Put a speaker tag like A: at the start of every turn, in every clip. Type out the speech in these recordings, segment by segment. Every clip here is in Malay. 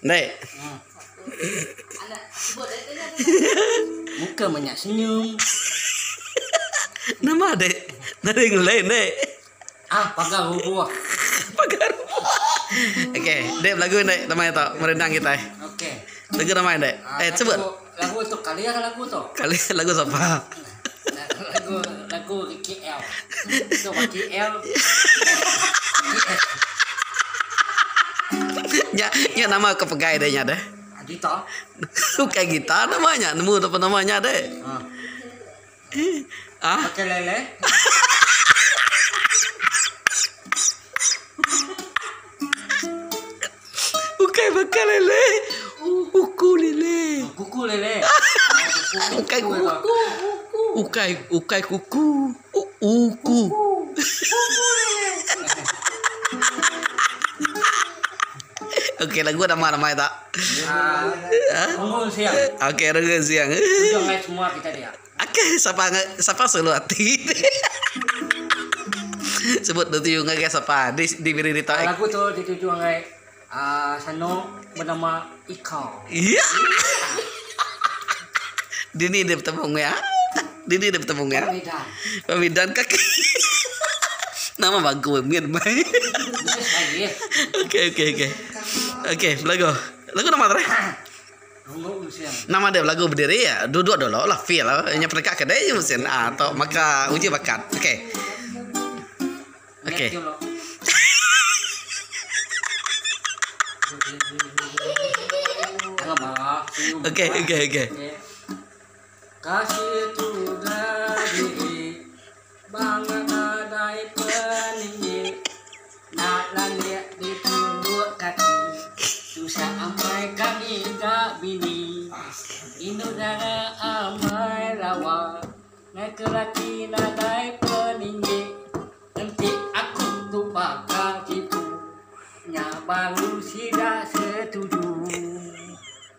A: Dek.
B: Muka banyak senyum.
A: Nama Dek. Nada yang lain Dek.
B: Pagar buah.
A: Pagar. Oke, Dek lagu Dek namanya tak merendang kita.
B: Oke.
A: Lagu namanya Dek. Sebut.
B: Lagu itu kali lagu tu.
A: Kali lagu siapa?
B: Lagu KL. Itu KL.
A: Ya nama kepegai deh nya deh.
B: Adita.
A: Kayak gitar namanya, nemu apa namanya deh.
B: Pakai lele.
A: Bukan lele. Ukulele.
B: Kuku lele.
A: Ukai kuku. Ukai kuku. Uku. Oke, lagu nama-nama tak?
B: Tunggu siang.
A: Oke, tunggu siang.
B: Tujuan semua kita dia.
A: Oke, siapa selalu hati? Sebut dulu nggak siapa di beri tak?
B: Lagu tu dituju ngai Sano bernama Ikau.
A: Iya. Dini dia bertemu ya. Pemidan kaki. Nama bagus Mir mai. Oke, lagu nama terakhir. Nama dia lagu berdiri ya. Duduk dulu lah feel lah. Hanya mereka kedai je mesin atau maka uji bakat. Oke.
B: Kasih itu dari banget adai peninggi nak langit ditunduk kaki susah amai kami gak bini Indodara amai lawa nak laki nadai peninggi nanti aku tu bakal tipu baru tidak setuju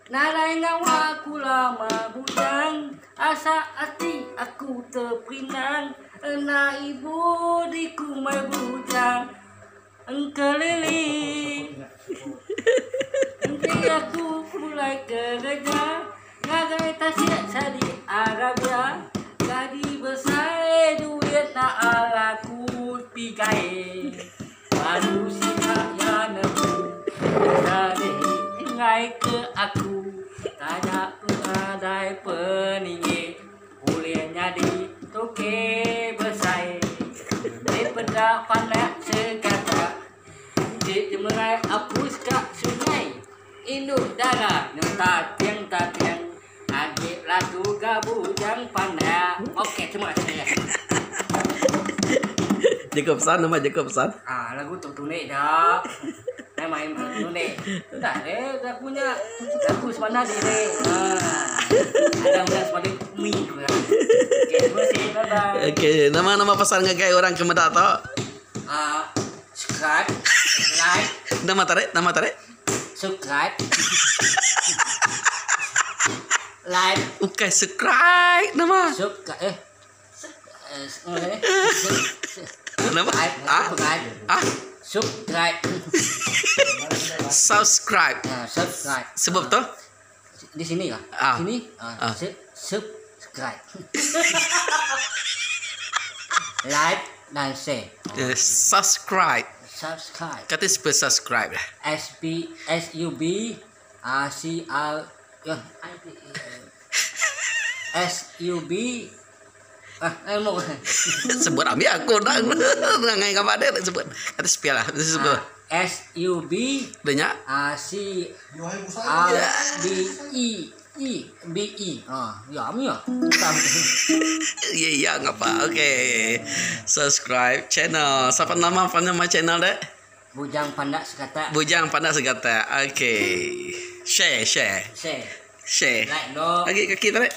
B: nadai ngawa aku lama bujang asa hati aku terpinang ena ibu di kumai bujang engkeliling nanti aku mulai kerja ngagai tasik sadi Arabia jadi besar duit nak alaku pigai baru siap ya nebu jadi ngai ke aku tanya pengadai peninggi bolehnya di toke besai daripada pandai sekata di jemerai apus kak sungai induk darah nyata tiang adik lagu gabujang pandai. Oke, terima kasih.
A: Jacob San nama Jacob San.
B: Lagu tunai dah. Main tunai. Dah lagunya lagu sebenarnya deh. Ada udah seperti mie. Oke, terima kasih. Bye bye.
A: Oke, nama pesan ngegai orang kemedak tau?
B: Subscribe, like.
A: Nama tarik.
B: Subscribe. Like.
A: Oke, subscribe nama.
B: Subscribe.
A: Nama?
B: Subscribe.
A: Subscribe.
B: Subscribe.
A: Sebab tu?
B: Di sini kah? Sini. Subscribe. Like dan share.
A: Subscribe. Kata subscribe.
B: SUB SUB
A: sebut ambil aku nak ngai gambar dia sebut kata spial lah sebut
B: SUB
A: banyak
B: BI ya amnya
A: ya ngapa subscribe channel siapa nama channel dek
B: Bujang Pandak
A: Segata share
B: like no
A: lagi kaki tarik